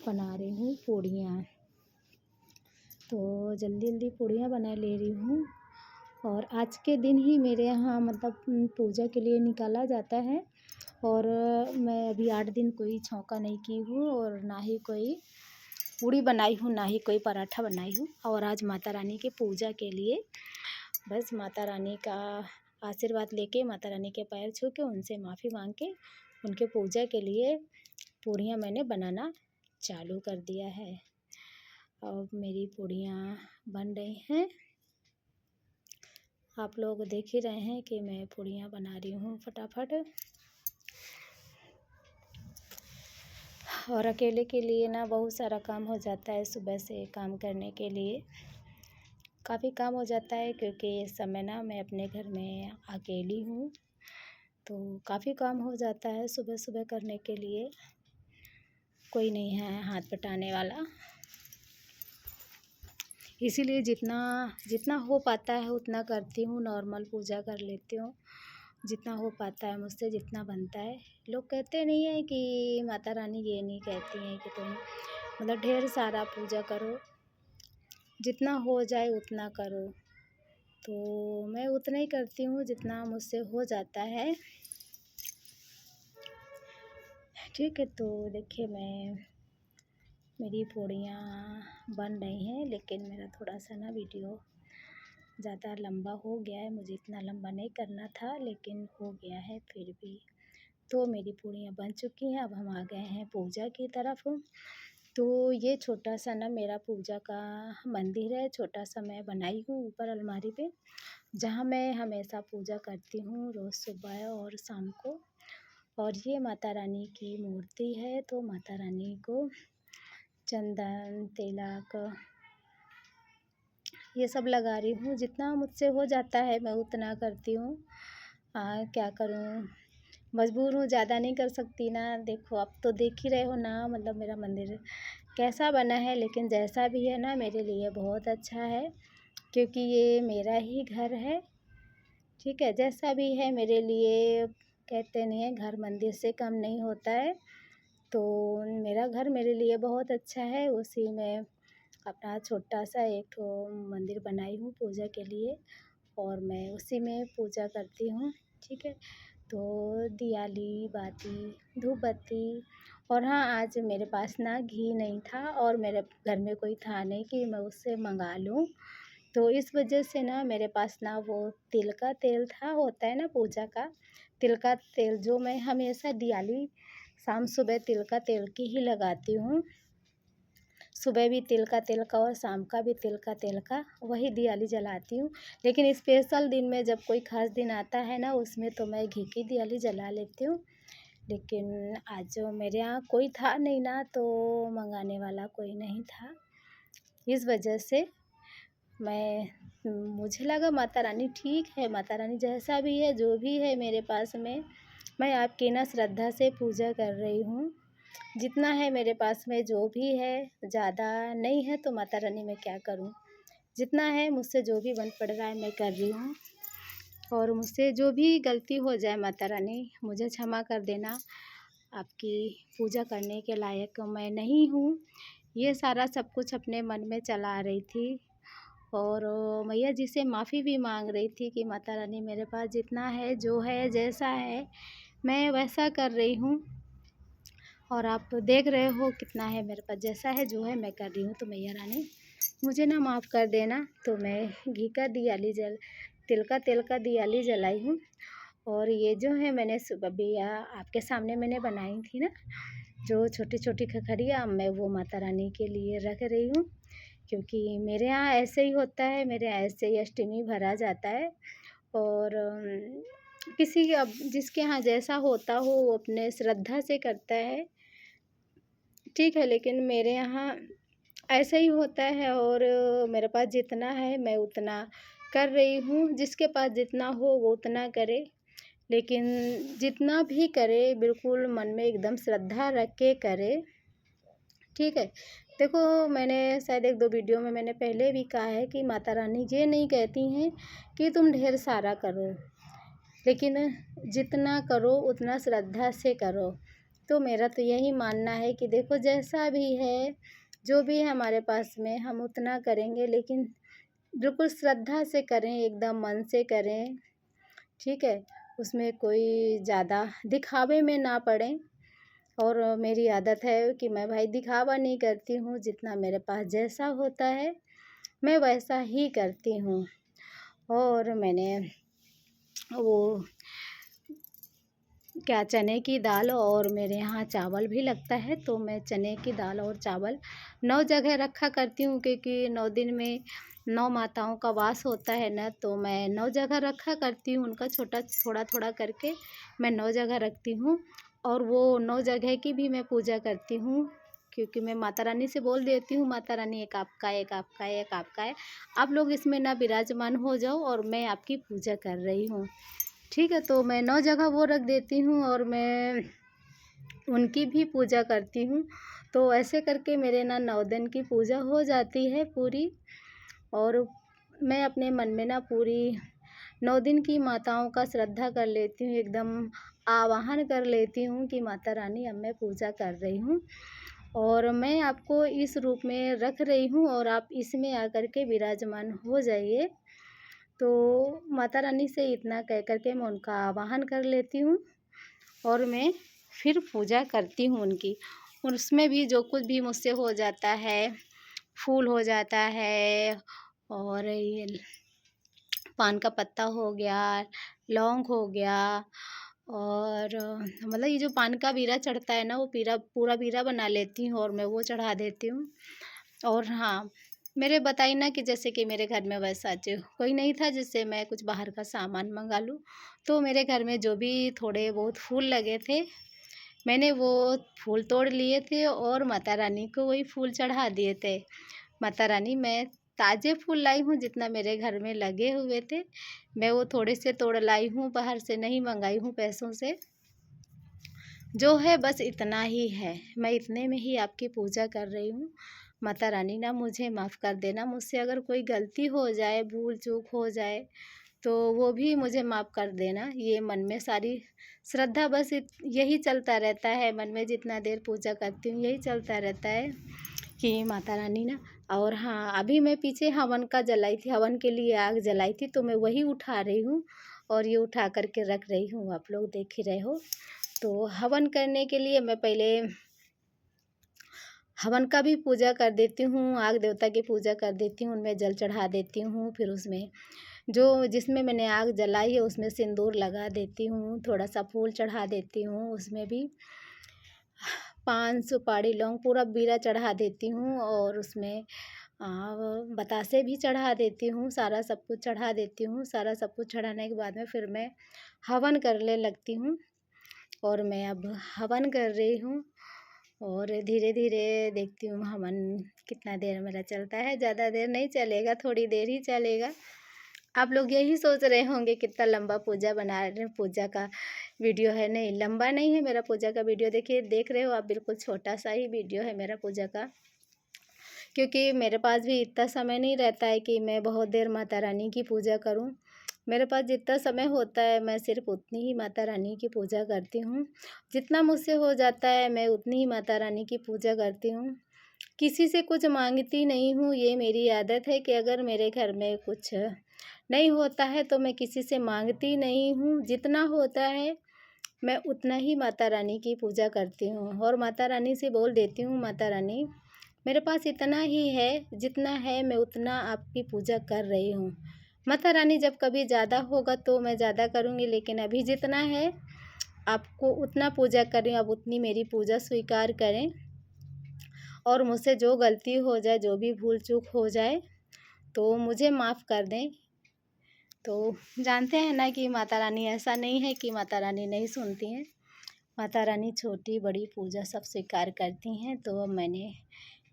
बना रही हूँ पूड़ियाँ। तो जल्दी जल्दी पूड़ियाँ बना ले रही हूँ। और आज के दिन ही मेरे यहाँ मतलब पूजा के लिए निकाला जाता है। और मैं अभी 8 दिन कोई छौंका नहीं की हूँ और ना ही कोई पूड़ी बनाई हूँ, ना ही कोई पराठा बनाई हूँ। और आज माता रानी के पूजा के लिए बस माता रानी का आशीर्वाद लेके, माता रानी के पैर छू के, उनसे माफ़ी मांग के, उनके पूजा के लिए पूड़ियाँ मैंने बनाना चालू कर दिया है। अब मेरी पूड़ियाँ बन रही हैं। आप लोग देख ही रहे हैं कि मैं पूड़ियाँ बना रही हूँ फटाफट। और अकेले के लिए ना बहुत सारा काम हो जाता है। सुबह से काम करने के लिए काफ़ी काम हो जाता है, क्योंकि इस समय ना मैं अपने घर में अकेली हूँ, तो काफ़ी काम हो जाता है सुबह सुबह करने के लिए। कोई नहीं है हाथ बटाने वाला, इसीलिए जितना जितना हो पाता है उतना करती हूँ। नॉर्मल पूजा कर लेती हूँ जितना हो पाता है मुझसे, जितना बनता है। लोग कहते नहीं है कि माता रानी ये नहीं कहती हैं कि तुम मतलब ढेर सारा पूजा करो, जितना हो जाए उतना करो। तो मैं उतना ही करती हूँ जितना मुझसे हो जाता है। ठीक है, तो देखिए मेरी पूड़ियाँ बन रही हैं, लेकिन मेरा थोड़ा सा ना वीडियो ज़्यादा लंबा हो गया है। मुझे इतना लंबा नहीं करना था, लेकिन हो गया है फिर भी। तो मेरी पूड़ियाँ बन चुकी हैं। अब हम आ गए हैं पूजा की तरफ। तो ये छोटा सा ना मेरा पूजा का मंदिर है, छोटा सा मैं बनाई हूँ ऊपर अलमारी पे, जहाँ मैं हमेशा पूजा करती हूँ रोज़ सुबह और शाम को। और ये माता रानी की मूर्ति है, तो माता रानी को चंदन तिलक ये सब लगा रही हूँ। जितना मुझसे हो जाता है मैं उतना करती हूँ। क्या करूँ, मजबूर हूँ, ज़्यादा नहीं कर सकती ना। देखो अब तो देख ही रहे हो ना, मतलब मेरा मंदिर कैसा बना है। लेकिन जैसा भी है ना मेरे लिए बहुत अच्छा है, क्योंकि ये मेरा ही घर है। ठीक है, जैसा भी है मेरे लिए, कहते नहीं है घर मंदिर से कम नहीं होता है। तो मेरा घर मेरे लिए बहुत अच्छा है। उसी में अपना छोटा सा एक ठो मंदिर बनाई हूँ पूजा के लिए, और मैं उसी में पूजा करती हूँ। ठीक है, तो दियाली बाती धूप बत्ती। और हाँ, आज मेरे पास ना घी नहीं था और मेरे घर में कोई था नहीं कि मैं उससे मंगा लूँ। तो इस वजह से ना मेरे पास ना वो तिल का तेल था, होता है ना पूजा का तिल का तेल, जो मैं हमेशा दियाली शाम सुबह तिल का तेल की ही लगाती हूँ। सुबह भी तिल का तेल का और शाम का भी तिल का तेल का, वही दियाली जलाती हूँ। लेकिन स्पेशल दिन में जब कोई ख़ास दिन आता है ना, उसमें तो मैं घी की दियाली जला लेती हूँ। लेकिन आज जो मेरे यहाँ कोई था नहीं ना, तो मंगाने वाला कोई नहीं था, इस वजह से मुझे लगा माता रानी ठीक है, माता रानी जैसा भी है जो भी है मेरे पास में, मैं आपकी ना श्रद्धा से पूजा कर रही हूँ। जितना है मेरे पास में जो भी है, ज़्यादा नहीं है तो माता रानी मैं क्या करूँ, जितना है मुझसे जो भी बन पड़ रहा है मैं कर रही हूँ। और मुझसे जो भी गलती हो जाए माता रानी मुझे क्षमा कर देना, आपकी पूजा करने के लायक मैं नहीं हूँ। ये सारा सब कुछ अपने मन में चला रही थी, और मैया जी से माफ़ी भी मांग रही थी कि माता रानी मेरे पास जितना है, जो है, जैसा है मैं वैसा कर रही हूँ। और आप तो देख रहे हो कितना है मेरे पास, जैसा है जो है मैं कर रही हूँ। तो मैया रानी मुझे ना माफ़ कर देना। तो मैं घी का दियाली तिल का तेल का दियाली जलाई हूँ। और ये जो है मैंने सुबह भी आपके सामने मैंने बनाई थी ना, जो छोटी छोटी खखरियाँ, मैं वो माता रानी के लिए रख रही हूँ। क्योंकि मेरे यहाँ ऐसे ही होता है, मेरे यहाँ ऐसे ही अष्टमी भरा जाता है। और किसी अब जिसके यहाँ जैसा होता हो वो अपने श्रद्धा से करता है, ठीक है। लेकिन मेरे यहाँ ऐसा ही होता है, और मेरे पास जितना है मैं उतना कर रही हूँ। जिसके पास जितना हो वो उतना करे, लेकिन जितना भी करे बिल्कुल मन में एकदम श्रद्धा रख के करे। ठीक है, देखो मैंने शायद 1-2 वीडियो में मैंने पहले भी कहा है कि माता रानी ये नहीं कहती हैं कि तुम ढेर सारा करो, लेकिन जितना करो उतना श्रद्धा से करो। तो मेरा तो यही मानना है कि देखो जैसा भी है, जो भी है हमारे पास में हम उतना करेंगे, लेकिन बिल्कुल श्रद्धा से करें, एकदम मन से करें, ठीक है? उसमें कोई ज़्यादा दिखावे में ना पड़ें। और मेरी आदत है कि मैं भाई दिखावा नहीं करती हूँ, जितना मेरे पास जैसा होता है, मैं वैसा ही करती हूँ। और मैंने वो क्या चने की दाल और मेरे यहाँ चावल भी लगता है, तो मैं चने की दाल और चावल 9 जगह रखा करती हूँ, क्योंकि 9 दिन में 9 माताओं का वास होता है ना, तो मैं 9 जगह रखा करती हूँ, उनका छोटा थोड़ा-थोड़ा करके मैं 9 जगह रखती हूँ। और वो 9 जगह की भी मैं पूजा करती हूँ, क्योंकि मैं माता रानी से बोल देती हूँ, माता रानी एक आपका है, एक आपका है, एक आपका है। आप लोग इसमें ना विराजमान हो जाओ और मैं आपकी पूजा कर रही हूँ। ठीक है, तो मैं 9 जगह वो रख देती हूँ और मैं उनकी भी पूजा करती हूँ। तो ऐसे करके मेरे ना 9 दिन की पूजा हो जाती है पूरी। और मैं अपने मन में ना पूरी 9 दिन की माताओं का श्रद्धा कर लेती हूँ, एकदम आवाहन कर लेती हूँ कि माता रानी अब मैं पूजा कर रही हूँ और मैं आपको इस रूप में रख रही हूँ और आप इसमें आकर के विराजमान हो जाइए। तो माता रानी से इतना कह कर के मैं उनका आवाहन कर लेती हूँ और मैं फिर पूजा करती हूँ उनकी। और उसमें भी जो कुछ भी मुझसे हो जाता है, फूल हो जाता है और ये पान का पत्ता हो गया, लौंग हो गया और मतलब ये जो पान का बीरा चढ़ता है ना, वो पूरा बीरा बना लेती हूँ और मैं वो चढ़ा देती हूँ। और हाँ, मेरे बताई ना कि जैसे कि मेरे घर में वैसा जो कोई नहीं था जिससे मैं कुछ बाहर का सामान मंगा लूँ, तो मेरे घर में जो भी थोड़े बहुत फूल लगे थे, मैंने वो फूल तोड़ लिए थे और माता रानी को वही फूल चढ़ा दिए थे। माता रानी, मैं ताज़े फूल लाई हूँ, जितना मेरे घर में लगे हुए थे, मैं वो थोड़े से तोड़ लाई हूँ, बाहर से नहीं मंगाई हूँ पैसों से। जो है बस इतना ही है, मैं इतने में ही आपकी पूजा कर रही हूँ। माता रानी ना मुझे माफ़ कर देना, मुझसे अगर कोई गलती हो जाए, भूल चूक हो जाए, तो वो भी मुझे माफ़ कर देना। ये मन में सारी श्रद्धा बस यही चलता रहता है, मन में जितना देर पूजा करती हूँ यही चलता रहता है कि माता रानी ना। और हाँ, अभी मैं पीछे हवन का जलाई थी, हवन के लिए आग जलाई थी, तो मैं वही उठा रही हूँ और ये उठा कर के रख रही हूँ, आप लोग देख ही रहे हो। तो हवन करने के लिए मैं पहले हवन का भी पूजा कर देती हूँ, आग देवता की पूजा कर देती हूँ, उनमें जल चढ़ा देती हूँ, फिर उसमें जो जिसमें मैंने आग जलाई है उसमें सिंदूर लगा देती हूँ, थोड़ा सा फूल चढ़ा देती हूँ, उसमें भी पान सुपारी लौंग पूरा बीरा चढ़ा देती हूँ और उसमें बतासे भी चढ़ा देती हूँ, सारा सब कुछ चढ़ा देती हूँ। सारा सब कुछ चढ़ाने के बाद में फिर मैं हवन करने लगती हूँ और मैं अब हवन कर रही हूँ और धीरे-धीरे देखती हूँ हवन कितना देर मेरा चलता है। ज़्यादा देर नहीं चलेगा, थोड़ी देर ही चलेगा। आप लोग यही सोच रहे होंगे कितना लंबा पूजा बना रहे पूजा का वीडियो है। नहीं, लंबा नहीं है मेरा पूजा का वीडियो। देखिए, देख रहे हो आप, बिल्कुल छोटा-सा ही वीडियो है मेरा पूजा का। क्योंकि मेरे पास भी इतना समय नहीं रहता है कि मैं बहुत देर माता रानी की पूजा करूं। मेरे पास जितना समय होता है मैं सिर्फ उतनी ही माता रानी की पूजा करती हूँ। जितना मुझसे हो जाता है मैं उतनी ही माता रानी की पूजा करती हूँ। किसी से कुछ मांगती नहीं हूँ, ये मेरी आदत है कि अगर मेरे घर में कुछ नहीं होता है तो मैं किसी से मांगती नहीं हूँ। जितना होता है मैं उतना ही माता रानी की पूजा करती हूँ और माता रानी से बोल देती हूँ, माता रानी मेरे पास इतना ही है, जितना है मैं उतना आपकी पूजा कर रही हूँ। माता रानी जब कभी ज़्यादा होगा तो मैं ज़्यादा करूँगी, लेकिन अभी जितना है आपको उतना पूजा कर रही हूँ, आप उतनी मेरी पूजा स्वीकार करें और मुझसे जो गलती हो जाए, जो भी भूल चूक हो जाए तो मुझे माफ़ कर दें। तो जानते हैं ना कि माता रानी ऐसा नहीं है कि माता रानी नहीं सुनती हैं। माता रानी छोटी बड़ी पूजा सब स्वीकार करती हैं। तो अब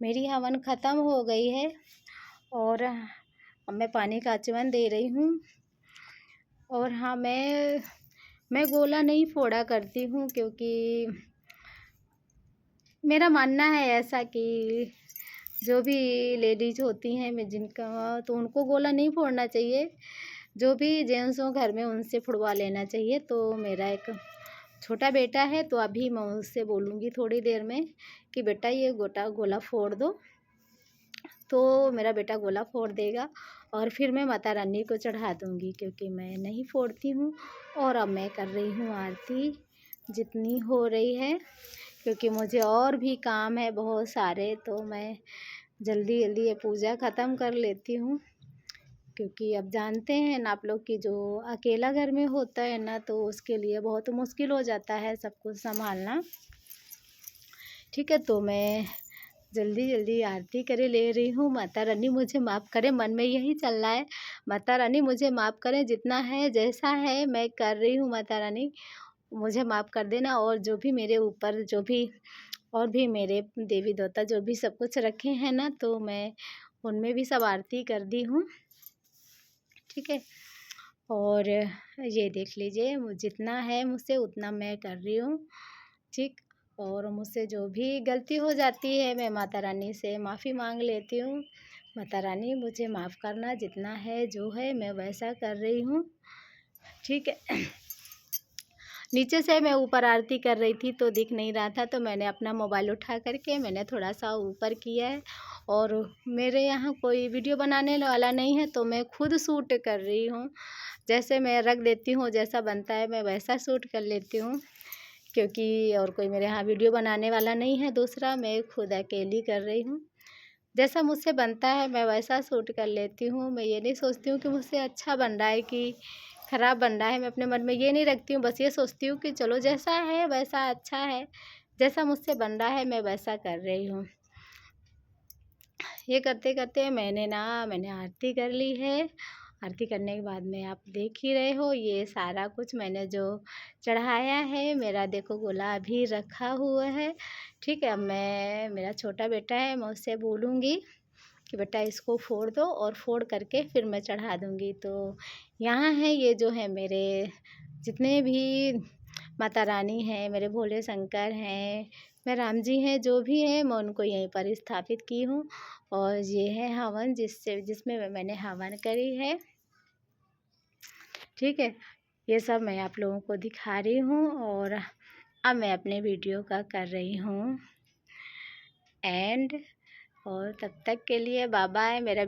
मेरी हवन ख़त्म हो गई है और अब मैं पानी का आचमन दे रही हूँ। और हाँ, मैं गोला नहीं फोड़ा करती हूँ, क्योंकि मेरा मानना है ऐसा कि जो भी लेडीज़ होती हैं मैं जिनका, तो उनको गोला नहीं फोड़ना चाहिए। जो भी जेंट्स हो घर में उनसे फुड़वा लेना चाहिए। तो मेरा एक छोटा बेटा है तो अभी मैं उससे बोलूँगी थोड़ी देर में कि बेटा ये गोला फोड़ दो, तो मेरा बेटा गोला फोड़ देगा और फिर मैं माता रानी को चढ़ा दूँगी, क्योंकि मैं नहीं फोड़ती हूँ। और अब मैं कर रही हूँ आरती जितनी हो रही है, क्योंकि मुझे और भी काम है बहुत सारे, तो मैं जल्दी जल्दी ये पूजा ख़त्म कर लेती हूँ। क्योंकि अब जानते हैं ना आप लोग कि जो अकेला घर में होता है ना, तो उसके लिए बहुत मुश्किल हो जाता है सब कुछ संभालना। ठीक है, तो मैं जल्दी जल्दी आरती करे ले रही हूँ। माता रानी मुझे माफ़ करे, मन में यही चल रहा है, माता रानी मुझे माफ़ करें, जितना है जैसा है मैं कर रही हूँ, माता रानी मुझे माफ़ कर देना। और जो भी मेरे ऊपर जो भी और भी मेरे देवी देवता जो भी सब कुछ रखे हैं ना, तो मैं उनमें भी सब आरती कर दी हूँ। ठीक है, और ये देख लीजिए जितना है मुझसे उतना मैं कर रही हूँ। ठीक, और मुझसे जो भी गलती हो जाती है मैं माता रानी से माफ़ी मांग लेती हूँ। माता रानी मुझे माफ़ करना, जितना है जो है मैं वैसा कर रही हूँ। ठीक है, नीचे से मैं ऊपर आरती कर रही थी तो दिख नहीं रहा था, तो मैंने अपना मोबाइल उठा करके मैंने थोड़ा सा ऊपर किया है। और मेरे यहाँ कोई वीडियो बनाने वाला नहीं है, तो मैं खुद शूट कर रही हूँ। जैसे मैं रख देती हूँ, जैसा बनता है मैं वैसा शूट कर लेती हूँ, क्योंकि और कोई मेरे यहाँ वीडियो बनाने वाला नहीं है दूसरा, मैं खुद अकेली कर रही हूँ। जैसा मुझसे बनता है मैं वैसा शूट कर लेती हूँ। मैं ये नहीं सोचती हूँ कि मुझसे अच्छा बन रहा है कि ख़राब बन रहा है, मैं अपने मन में ये नहीं रखती हूँ। बस ये सोचती हूँ कि चलो जैसा है वैसा अच्छा है, जैसा मुझसे बन रहा है मैं वैसा कर रही हूँ। ये करते करते मैंने आरती कर ली है। आरती करने के बाद में आप देख ही रहे हो, ये सारा कुछ मैंने जो चढ़ाया है, मेरा देखो गोला भी रखा हुआ है। ठीक है, अब मेरा छोटा बेटा है, मैं उससे बोलूँगी कि बेटा इसको फोड़ दो, और फोड़ करके फिर मैं चढ़ा दूँगी। तो यहाँ है ये जो है मेरे जितने भी माता रानी हैं, मेरे भोले शंकर हैं, मैं राम जी हैं, जो भी हैं मैं उनको यहीं पर स्थापित की हूँ। और ये है हवन जिसमें मैंने हवन करी है। ठीक है, ये सब मैं आप लोगों को दिखा रही हूँ, और अब मैं अपने वीडियो का कर रही हूँ एंड। और तब तक के लिए बाय बाय। मेरा